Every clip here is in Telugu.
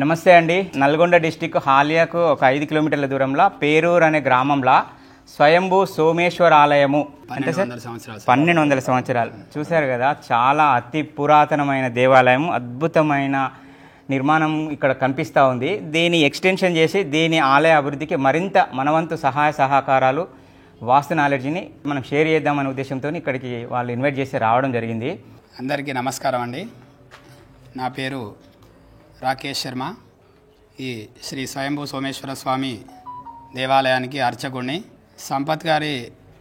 నమస్తే అండి. నల్గొండ డిస్టిక్ హాలియాకు ఒక 5 కిలోమీటర్ల దూరంలో పేరూరు అనే గ్రామంలో స్వయంభూ సోమేశ్వర ఆలయము అంటే సార్ 1200 సంవత్సరాలు చూశారు కదా. చాలా అతి పురాతనమైన దేవాలయం, అద్భుతమైన నిర్మాణం ఇక్కడ కనిపిస్తూ ఉంది. దీని ఎక్స్టెన్షన్ చేసి దీని ఆలయ అభివృద్ధికి మరింత మనవంతు సహాయ సహకారాలు, వాస్తు నాలెడ్జ్ని మనం షేర్ చేద్దామనే ఉద్దేశంతో ఇక్కడికి వాళ్ళు ఇన్వైట్ చేసి రావడం జరిగింది. అందరికీ నమస్కారం అండి. నా పేరు రాకేష్ శర్మ. ఈ శ్రీ స్వయంభూ సోమేశ్వర స్వామి దేవాలయానికి అర్చకుడిని. సంపత్ గారి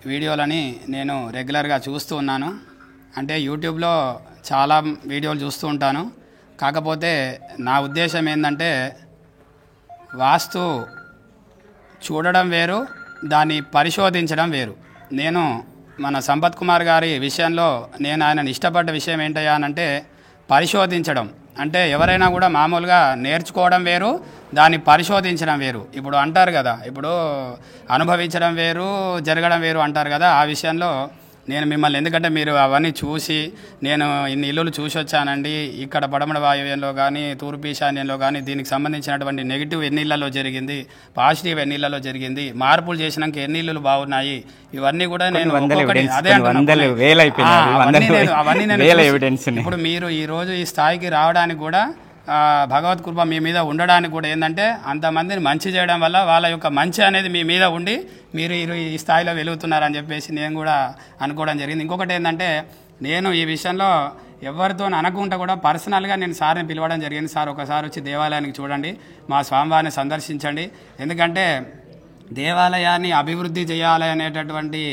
వీడియోలని నేను రెగ్యులర్గా చూస్తూ ఉన్నాను. అంటే యూట్యూబ్లో చాలా వీడియోలు చూస్తూ ఉంటాను. కాకపోతే నా ఉద్దేశం ఏంటంటే వాస్తు చూడడం వేరు, దాన్ని పరిశోధించడం వేరు. నేను మన సంపత్ కుమార్ గారి విషయంలో నేను ఆయనను ఇష్టపడ్డ విషయం ఏంటయ్యా అనంటే పరిశోధించడం. అంటే ఎవరైనా కూడా మామూలుగా నేర్చుకోవడం వేరు, దాన్ని పరిశోధించడం వేరు. ఇప్పుడు అంటారు కదా, ఇప్పుడు అనుభవించడం వేరు, జరగడం వేరు అంటారు కదా. ఆ విషయంలో నేను మిమ్మల్ని, ఎందుకంటే మీరు అవన్నీ చూసి, నేను ఇన్ని ఇల్లులు చూసి వచ్చానండి. ఇక్కడ పడమర వాయువ్యంలో కానీ తూర్పు ఈశాన్యంలో కానీ దీనికి సంబంధించినటువంటి నెగిటివ్ ఎన్ని ఇళ్లలో జరిగింది, పాజిటివ్ ఎన్ని ఇళ్లలో జరిగింది, మార్పులు చేసినాక ఎన్ని ఇల్లులు బాగున్నాయి, ఇవన్నీ కూడా నేను ఇప్పుడు మీరు ఈ రోజు ఈ స్థాయికి రావడానికి కూడా భగవత్ కృప మీ మీద ఉండడానికి కూడా ఏంటంటే అంతమందిని మంచి చేయడం వల్ల వాళ్ళ యొక్క మంచి అనేది మీ మీద ఉండి మీరు ఈ స్థాయిలో వెలుగుతున్నారని చెప్పేసి నేను కూడా అనుకోవడం జరిగింది. ఇంకొకటి ఏంటంటే నేను ఈ విషయంలో ఎవరితో అనుకుంటా కూడా పర్సనల్గా నేను సార్ని పిలవడం జరిగింది. సార్ ఒకసారి వచ్చి దేవాలయానికి చూడండి, మా స్వామివారిని సందర్శించండి. ఎందుకంటే దేవాలయాన్ని అభివృద్ధి చేయాలి అనేటటువంటి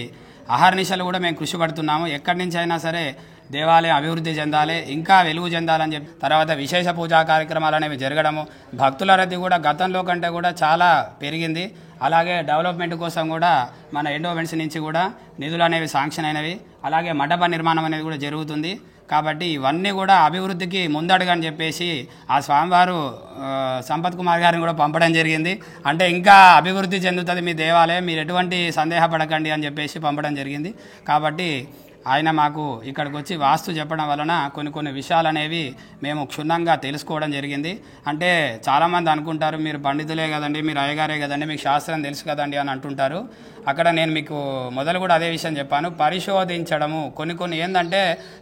అహర్నిశలు కూడా మేము కృషి పడుతున్నాము. ఎక్కడి నుంచి అయినా సరే దేవాలయం అభివృద్ధి చెందాలి, ఇంకా వెలుగు చెందాలని చెప్పి, తర్వాత విశేష పూజా కార్యక్రమాలు అనేవి జరగడము, భక్తుల రద్దీ కూడా గతంలో కంటే కూడా చాలా పెరిగింది. అలాగే డెవలప్మెంట్ కోసం కూడా మన ఎండోమెంట్స్ నుంచి కూడా నిధులు అనేవి శాంక్షన్ అయినవి, అలాగే మండప నిర్మాణం అనేది కూడా జరుగుతుంది. కాబట్టి ఇవన్నీ కూడా అభివృద్ధికి ముందడుగని చెప్పేసి ఆ స్వామివారు సంపత్ కుమార్ గారిని కూడా పంపడం జరిగింది. అంటే ఇంకా అభివృద్ధి చెందుతుంది మీ దేవాలయం, మీరు ఎటువంటి సందేహపడకండి అని చెప్పేసి పంపడం జరిగింది. కాబట్టి ఆయన మాకు ఇక్కడికి వచ్చి వాస్తు చెప్పడం వలన కొన్ని విషయాలు అనేవి మేము క్షుణ్ణంగా తెలుసుకోవడం జరిగింది. అంటే చాలామంది అనుకుంటారు, మీరు పండితులే కదండి, మీరు అయ్యగారే కదండి, మీకు శాస్త్రం తెలుసు కదండి అని అంటుంటారు. అక్కడ నేను మీకు మొదలు కూడా అదే విషయం చెప్పాను, పరిశోధించడము. కొన్ని ఏంటంటే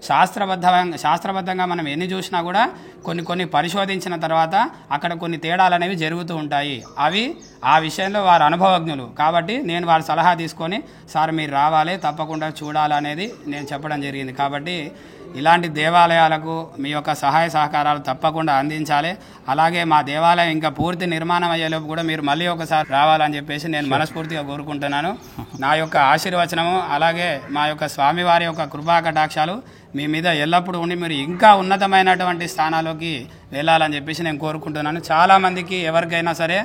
శాస్త్రబద్ధంగా మనం ఎన్ని చూసినా కూడా కొన్ని పరిశోధించిన తర్వాత అక్కడ కొన్ని తేడాలు అనేవి జరుగుతూ ఉంటాయి. అవి ఆ విషయంలో వారు అనుభవజ్ఞులు. కాబట్టి నేను వారి సలహా తీసుకొని, సార్ మీరు రావాలి, తప్పకుండా చూడాలనేది నేను చెప్పడం జరిగింది. కాబట్టి ఇలాంటి దేవాలయాలకు మీ యొక్క సహాయ సహకారాలు తప్పకుండా అందించాలి. అలాగే మా దేవాలయం ఇంకా పూర్తి నిర్మాణం అయ్యేలోపు కూడా మీరు మళ్ళీ ఒకసారి రావాలని చెప్పేసి నేను మనస్ఫూర్తిగా కోరుకుంటున్నాను. నా యొక్క ఆశీర్వచనము, అలాగే మా యొక్క స్వామివారి యొక్క కృపా కటాక్షాలు మీ మీద ఎల్లప్పుడూ ఉండి మీరు ఇంకా ఉన్నతమైనటువంటి స్థానాల్లోకి వెళ్ళాలని చెప్పేసి నేను కోరుకుంటున్నాను. చాలామందికి ఎవరికైనా సరే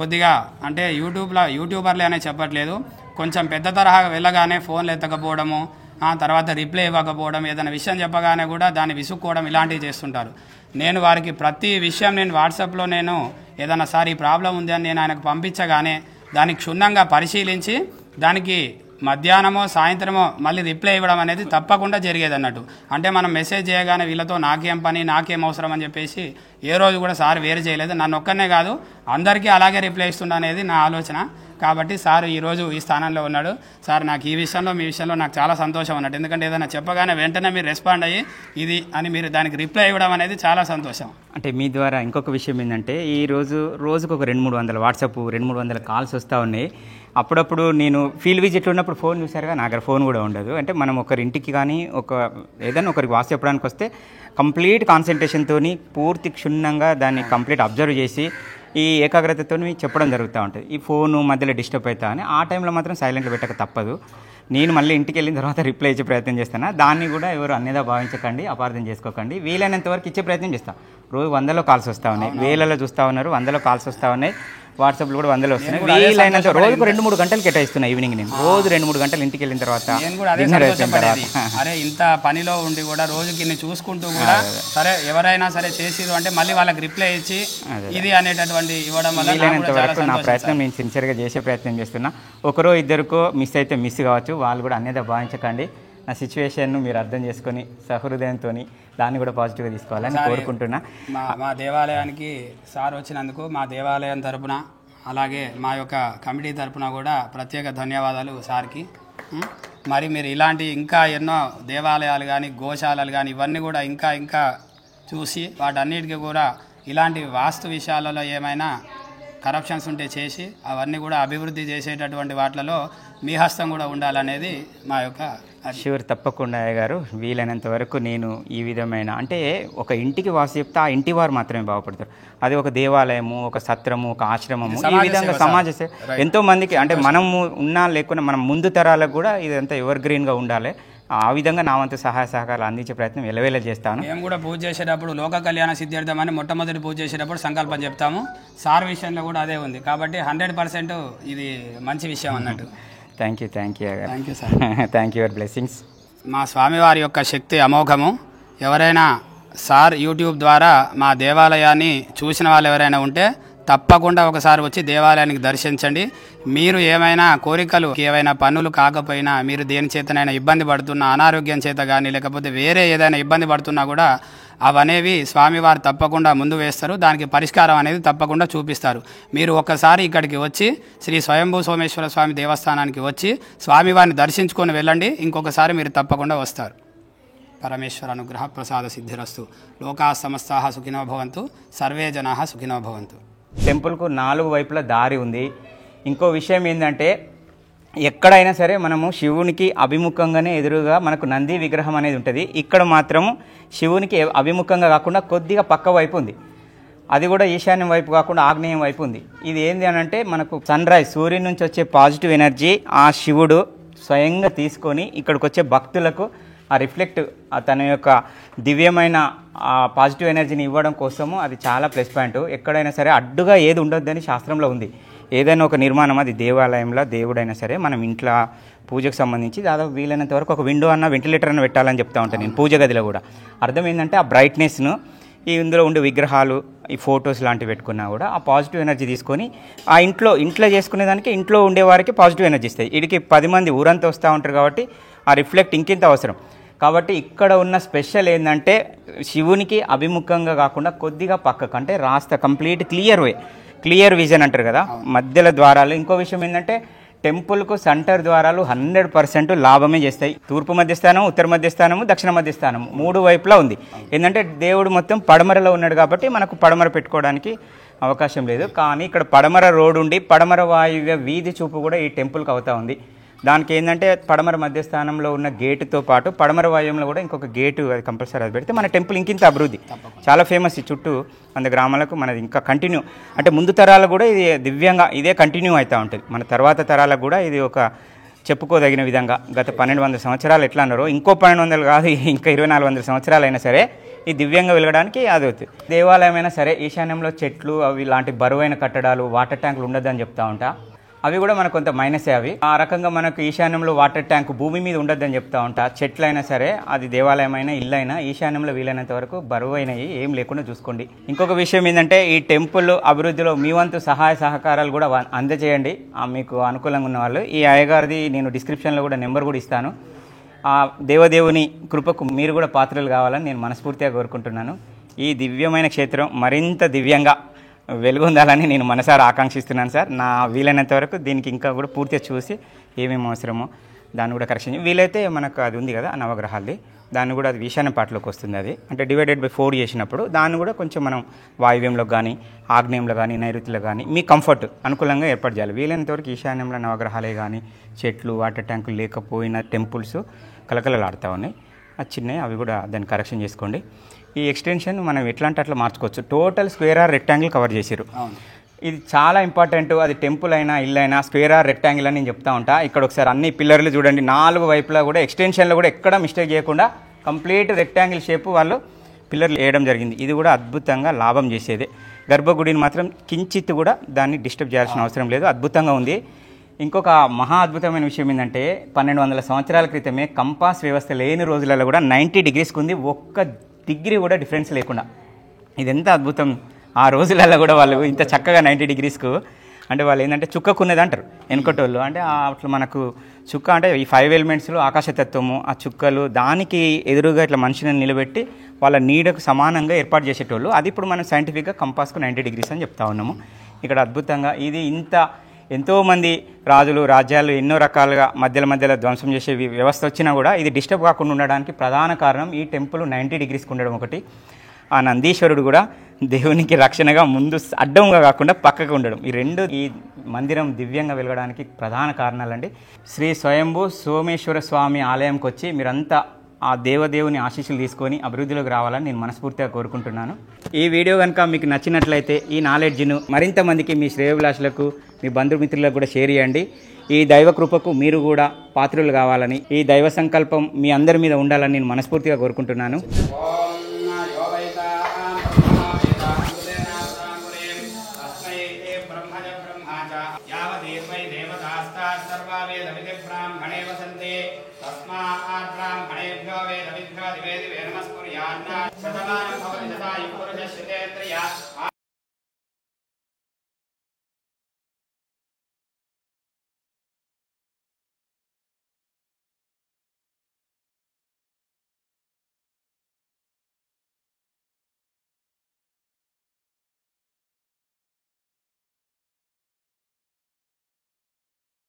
కొద్దిగా అంటే యూట్యూబర్లే అనే చెప్పట్లేదు, కొంచెం పెద్ద తరహా వెళ్ళగానే ఫోన్లు ఎత్తకపోవడము, తర్వాత రిప్లై ఇవ్వకపోవడం, ఏదైనా విషయం చెప్పగానే కూడా దాన్ని విసుక్కోవడం, ఇలాంటివి చేస్తుంటారు. నేను వారికి ప్రతి విషయం నేను వాట్సాప్లో నేను ఏదైనా సార్ ఈ ప్రాబ్లం ఉంది అని నేను ఆయనకు పంపించగానే దాన్ని క్షుణ్ణంగా పరిశీలించి దానికి మధ్యాహ్నమో సాయంత్రమో మళ్ళీ రిప్లై ఇవ్వడం అనేది తప్పకుండా జరిగేది అన్నట్టు. అంటే మనం మెసేజ్ చేయగానే వీళ్ళతో నాకేం పని, నాకేం అవసరం అని చెప్పేసి ఏ రోజు కూడా సార్ వేరు చేయలేదు. నన్ను ఒక్కనే కాదు అందరికీ అలాగే రిప్లై ఇస్తుండ అనేది నా ఆలోచన. కాబట్టి సార్ ఈరోజు ఈ స్థానంలో ఉన్నాడు. సార్ నాకు ఈ విషయంలో మీ విషయంలో నాకు చాలా సంతోషం అన్నట్టు. ఎందుకంటే ఏదైనా చెప్పగానే వెంటనే మీరు రెస్పాండ్ అయ్యి ఇది అని మీరు దానికి రిప్లై ఇవ్వడం అనేది చాలా సంతోషం. అంటే మీ ద్వారా ఇంకొక విషయం ఏంటంటే రోజుకు ఒక 200-300 వాట్సాప్ 200-300 కాల్స్ వస్తూ ఉన్నాయి. అప్పుడప్పుడు నేను ఫీల్డ్ విజిట్ ఉన్నప్పుడు ఫోన్ చూసారుగా, నా దగ్గర ఫోన్ కూడా ఉండదు. అంటే మనం ఒకరి ఇంటికి కానీ ఏదైనా ఒకరికి వాస్తు చెప్పడానికి వస్తే కంప్లీట్ కాన్సన్ట్రేషన్తో పూర్తి క్షుణ్ణంగా దాన్ని కంప్లీట్ అబ్జర్వ్ చేసి ఈ ఏకాగ్రతతో చెప్పడం జరుగుతూ ఉంటుంది. ఈ ఫోను మధ్యలో డిస్టర్బ్ అవుతా అని ఆ టైంలో మాత్రం సైలెంట్లో పెట్టక తప్పదు. నేను మళ్ళీ ఇంటికి వెళ్ళిన తర్వాత రిప్లై ఇచ్చే ప్రయత్నం చేస్తాను. దాన్ని కూడా ఎవరు అన్నేదా భావించకండి, అపార్థం చేసుకోకండి. వీలైనంత వరకు ఇచ్చే ప్రయత్నం చేస్తాను. రోజు 100లో కాల్స్ వస్తూ ఉన్నాయి, వేలలో చూస్తూ ఉన్నారు, 100లో కాల్స్ వస్తూ ఉన్నాయి, వాట్సాప్లో కూడా 100లో వస్తున్నాయి. వీలైనంత రోజుకు 2-3 గంటలు కేటాయిస్తున్నాయి. ఈవినింగ్ నేను రోజు 2-3 గంటలు ఇంటికి వెళ్ళిన తర్వాత అరే ఇంత పనిలో ఉండి కూడా రోజుకి ఇన్ని చూసుకుంటూ కూడా సరే ఎవరైనా సరే చేసిరు అంటే మళ్ళీ వాళ్ళకి రిప్లై ఇచ్చి ఇది అనేటటువంటి ఇవ్వడం వల్ల వీలైనంత వరకు నా ప్రయత్నం నేను సిన్సియర్గా చేసే ప్రయత్నం చేస్తున్నా. ఒకరో ఇద్దరికో మిస్ అయితే మిస్ కావచ్చు, వాళ్ళు కూడా అన్నేదా భావించకండి. నా సిచ్యువేషన్ను మీరు అర్థం చేసుకొని సహృదయంతో దాన్ని కూడా పాజిటివ్గా తీసుకోవాలని కోరుకుంటున్నా. మా దేవాలయానికి సార్ వచ్చినందుకు మా దేవాలయం తరపున అలాగే మా యొక్క కమిటీ తరపున కూడా ప్రత్యేక ధన్యవాదాలు సార్కి. మరి మీరు ఇలాంటి ఇంకా ఎన్నో దేవాలయాలు కానీ గోశాలలు కానీ ఇవన్నీ కూడా ఇంకా చూసి వాటన్నిటికీ కూడా ఇలాంటి వాస్తు విషయాలలో ఏమైనా కరప్షన్స్ ఉంటే చేసి అవన్నీ కూడా అభివృద్ధి చేసేటటువంటి వాటిలలో మీ హస్తం కూడా ఉండాలనేది మా యొక్క షూర్. తప్పకుండా గారు, వీలైనంత వరకు నేను ఈ విధమైన అంటే ఒక ఇంటికి వాసు చెప్తే ఆ ఇంటి వారు మాత్రమే బాగుపడతారు. అది ఒక దేవాలయము, ఒక సత్రము, ఒక ఆశ్రమము, ఈ విధంగా సమాజ సేవ ఎంతో మందికి అంటే మనము ఉన్నా లేకుండా మనం ముందు తరాలకు కూడా ఇదంతా ఎవర్ గ్రీన్గా ఉండాలి. ఆ విధంగా నా వంతు సహాయ సహకారాలు అందించే ప్రయత్నం ఎలవేళ చేస్తాను. మేము కూడా పూజ చేసేటప్పుడు లోక కళ్యాణ సిద్ధార్థం అని మొట్టమొదటి పూజ చేసేటప్పుడు సంకల్పం చెప్తాము. సార్ విషయంలో కూడా అదే ఉంది కాబట్టి 100% ఇది మంచి విషయం అన్నట్టు. Thank you thank you sir. Thank you, your blessings. మా స్వామివారి యొక్క శక్తి అమోఘము. ఎవరైనా సార్ యూట్యూబ్ ద్వారా మా దేవాలయాన్ని చూసిన వాళ్ళు ఎవరైనా ఉంటే తప్పకుండా ఒకసారి వచ్చి దేవాలయానికి దర్శించండి. మీరు ఏమైనా కోరికలు, ఏవైనా పనులు కాకపోయినా, మీరు దేని చేతనైనా ఇబ్బంది పడుతున్నా, అనారోగ్యం చేత కానీ లేకపోతే వేరే ఏదైనా ఇబ్బంది పడుతున్నా కూడా అవనేవి స్వామివారు తప్పకుండా ముందు వేస్తారు. దానికి పరిష్కారం అనేది తప్పకుండా చూపిస్తారు. మీరు ఒక్కసారి ఇక్కడికి వచ్చి శ్రీ స్వయంభూ సోమేశ్వర స్వామి దేవస్థానానికి వచ్చి స్వామివారిని దర్శించుకొని వెళ్ళండి. ఇంకొకసారి మీరు తప్పకుండా వస్తారు. పరమేశ్వర అనుగ్రహ ప్రసాద సిద్ధిరస్తు. లోకా సమస్తాః సుఖినో భవంతు, సర్వే జనాః సుఖినో భవంతు. టెంపుల్కు 4 వైపుల దారి ఉంది. ఇంకో విషయం ఏంటంటే ఎక్కడైనా సరే మనము శివునికి అభిముఖంగానే ఎదురుగా మనకు నంది విగ్రహం అనేది ఉంటుంది. ఇక్కడ మాత్రము శివునికి అభిముఖంగా కాకుండా కొద్దిగా పక్క వైపు ఉంది. అది కూడా ఈశాన్యం వైపు కాకుండా ఆగ్నేయం వైపు ఉంది. ఇది ఏంది అని అంటే మనకు సన్ రైజ్ సూర్యుని నుంచి వచ్చే పాజిటివ్ ఎనర్జీ ఆ శివుడు స్వయంగా తీసుకొని ఇక్కడికి వచ్చే భక్తులకు ఆ రిఫ్లెక్ట్ తన యొక్క దివ్యమైన పాజిటివ్ ఎనర్జీని ఇవ్వడం కోసము అది చాలా ప్లస్ పాయింట్. ఎక్కడైనా సరే అడ్డుగా ఏది ఉండొద్దని శాస్త్రంలో ఉంది. ఏదైనా ఒక నిర్మాణం అది దేవాలయంలో దేవుడైనా సరే మనం ఇంట్లో పూజకు సంబంధించి దాదాపు వీలైనంత వరకు ఒక విండో అన్న వెంటిలేటర్ అన్న పెట్టాలని చెప్తా ఉంటాను నేను పూజ గదిలో కూడా. అర్థం ఏంటంటే ఆ బ్రైట్నెస్ను ఈ ఇందులో ఉండే విగ్రహాలు ఈ ఫొటోస్ లాంటివి పెట్టుకున్నా కూడా ఆ పాజిటివ్ ఎనర్జీ తీసుకొని ఆ ఇంట్లో చేసుకునేదానికి ఇంట్లో ఉండేవారికి పాజిటివ్ ఎనర్జీ ఇస్తాయి. వీడికి 10 మంది ఊరంతా వస్తూ ఉంటారు కాబట్టి ఆ రిఫ్లెక్ట్ ఇంకింత అవసరం. కాబట్టి ఇక్కడ ఉన్న స్పెషల్ ఏంటంటే శివునికి అభిముఖంగా కాకుండా కొద్దిగా పక్కకు అంటే రాస్తా కంప్లీట్ క్లియర్ విజన్ అంటారు కదా, మధ్యలో ద్వారాలు. ఇంకో విషయం ఏంటంటే టెంపుల్కు సెంటర్ ద్వారాలు 100% లాభమే చేస్తాయి. తూర్పు మధ్యస్థానం, ఉత్తర మధ్యస్థానము, దక్షిణ మధ్యస్థానము 3 వైపులా ఉంది. ఏంటంటే దేవుడు మొత్తం పడమరలో ఉన్నాడు కాబట్టి మనకు పడమర పెట్టుకోవడానికి అవకాశం లేదు. కానీ ఇక్కడ పడమర రోడ్డు ఉండి పడమర వాయువ్య వీధి చూపు కూడా ఈ టెంపుల్కి అవుతా ఉంది. దానికి ఏంటంటే పడమర మధ్యస్థానంలో ఉన్న గేటుతో పాటు పడమర వాయువ్యంలో కూడా ఇంకొక గేటు అది కంపల్సరీ అది పెడితే మన టెంపుల్ ఇంకింత అభివృద్ధి. చాలా ఫేమస్ ఈ చుట్టూ 100 గ్రామాలకు మనది ఇంకా కంటిన్యూ అంటే ముందు తరాలకు కూడా ఇది దివ్యంగా ఇదే కంటిన్యూ అవుతూ ఉంటుంది. మన తర్వాత తరాలకు కూడా ఇది ఒక చెప్పుకోదగిన విధంగా గత 1200 సంవత్సరాలు ఎట్లా అన్నారో ఇంకో 1200 కాదు ఇంకా 2400 సంవత్సరాలు అయినా సరే ఈ దివ్యంగా వెలగడానికి అది అవుతుంది. దేవాలయం అయినా సరే ఈశాన్యంలో చెట్లు అవి ఇలాంటి బరువైన కట్టడాలు వాటర్ ట్యాంకులు ఉండొద్దని చెప్తా ఉంటా. అవి కూడా మనకు కొంత మైనసే. అవి ఆ రకంగా మనకు ఈశాన్యంలో వాటర్ ట్యాంక్ భూమి మీద ఉండొద్దని చెప్తా ఉంటా. చెట్లైనా సరే అది దేవాలయమైనా ఇల్లైనా ఈశాన్యంలో వీలైనంత వరకు బరువు అయినవి ఏం లేకుండా చూసుకోండి. ఇంకొక విషయం ఏంటంటే ఈ టెంపుల్ అభివృద్ధిలో మీ వంతు సహాయ సహకారాలు కూడా అందజేయండి. మీకు అనుకూలంగా ఉన్న వాళ్ళు ఈ అయ్యగారిది నేను డిస్క్రిప్షన్లో కూడా నెంబర్ కూడా ఇస్తాను. ఆ దేవదేవుని కృపకు మీరు కూడా పాత్రలు కావాలని నేను మనస్ఫూర్తిగా కోరుకుంటున్నాను. ఈ దివ్యమైన క్షేత్రం మరింత దివ్యంగా వెలుగొందాలని నేను మనసారా ఆకాంక్షిస్తున్నాను సార్. నా వీలైనంత వరకు దీనికి ఇంకా కూడా పూర్తిగా చూసి ఏమేమి అవసరమో దాన్ని కూడా కరెక్షన్ వీలైతే మనకు అది ఉంది కదా నవగ్రహాలది దాన్ని కూడా అది ఈశాన్య పాటలోకి వస్తుంది. అది అంటే డివైడెడ్ బై 4 చేసినప్పుడు దాన్ని కూడా కొంచెం మనం వాయువ్యంలో కానీ ఆగ్నేయంలో కానీ నైరుతిలో కానీ మీ కంఫర్ట్ అనుకూలంగా ఏర్పాటు చేయాలి. వీలైనంత వరకు ఈశాన్యంలో నవగ్రహాలే కానీ చెట్లు వాటర్ ట్యాంకులు లేకపోయిన టెంపుల్స్ కలకలలాడుతూ ఉన్నాయి. అది చిన్నవి అవి కూడా దాన్ని కరెక్షన్ చేసుకోండి. ఈ ఎక్స్టెన్షన్ మనం ఎట్లా అంటే అట్లా మార్చుకోవచ్చు. Total square or rectangle cover చేశారు. ఇది చాలా ఇంపార్టెంట్. అది టెంపుల్ అయినా ఇల్లు అయినా స్క్వేర్ ఆర్ రెక్టాంగిల్ అని నేను చెప్తా ఉంటా. ఇక్కడ ఒకసారి అన్ని పిల్లర్లు చూడండి 4 వైపులా కూడా ఎక్స్టెన్షన్లో కూడా ఎక్కడ మిస్టేక్ చేయకుండా కంప్లీట్ రెక్టాంగిల్ షేప్ వాళ్ళు పిల్లర్లు వేయడం జరిగింది. ఇది కూడా అద్భుతంగా లాభం చేసేదే. గర్భగుడిని మాత్రం కించిత్ కూడా దాన్ని డిస్టర్బ్ చేయాల్సిన అవసరం లేదు. అద్భుతంగా ఉంది. ఇంకొక మహా అద్భుతమైన విషయం ఏంటంటే 1200 సంవత్సరాల క్రితమే కంపాస్ వ్యవస్థ లేని రోజులలో కూడా 90 డిగ్రీస్కి ఉంది. 1 డిగ్రీ కూడా డిఫరెన్స్ లేకుండా. ఇది ఎంత అద్భుతం. ఆ రోజులలో కూడా వాళ్ళు ఇంత చక్కగా 90 డిగ్రీస్కు అంటే వాళ్ళు ఏంటంటే చుక్కకున్నది అంటారు వెనుకటోళ్ళు. అంటే అట్లా మనకు చుక్క అంటే ఈ 5 ఎలిమెంట్స్లో ఆకాశతత్వము, ఆ చుక్కలు దానికి ఎదురుగా ఇట్లా మనిషిని నిలబెట్టి వాళ్ళ నీడకు సమానంగా ఏర్పాటు చేసేటోళ్ళు. అది ఇప్పుడు మనం సైంటిఫిక్గా కంపాస్కు 90 డిగ్రీస్ అని చెప్తా ఉన్నాము. ఇక్కడ అద్భుతంగా ఇది ఎంతోమంది రాజులు రాజ్యాలు ఎన్నో రకాలుగా మధ్యలో ధ్వంసం చేసే వ్యవస్థ వచ్చినా కూడా ఇది డిస్టర్బ్ కాకుండా ఉండడానికి ప్రధాన కారణం ఈ టెంపుల్ 90 డిగ్రీస్కి ఉండడం ఒకటి. ఆ నందీశ్వరుడు కూడా దేవునికి రక్షణగా ముందు అడ్డంగా కాకుండా పక్కకు ఉండడం, ఈ రెండు ఈ మందిరం దివ్యంగా వెలగడానికి ప్రధాన కారణాలండి. శ్రీ స్వయంభూ సోమేశ్వర స్వామి ఆలయంకి వచ్చి మీరంతా ఆ దేవదేవుని ఆశీస్సులు తీసుకొని అభివృద్ధిలోకి రావాలని నేను మనస్ఫూర్తిగా కోరుకుంటున్నాను. ఈ వీడియో కనుక మీకు నచ్చినట్లయితే ఈ నాలెడ్జ్ను మరింత మందికి మీ శ్రేయోభిలాషులకు మీ బంధుమిత్రులకు కూడా షేర్ చేయండి. ఈ దైవ కృపకు మీరు కూడా పాత్రులు కావాలని, ఈ దైవ సంకల్పం మీ అందరి మీద ఉండాలని నేను మనస్ఫూర్తిగా కోరుకుంటున్నాను. ब्राह्मणेभ्यो वेद विद्यो दिवे दिवे नमस्कुर्यान्न शतमानं भवति शतायुः पुरुषः श्रुतेन्द्रिय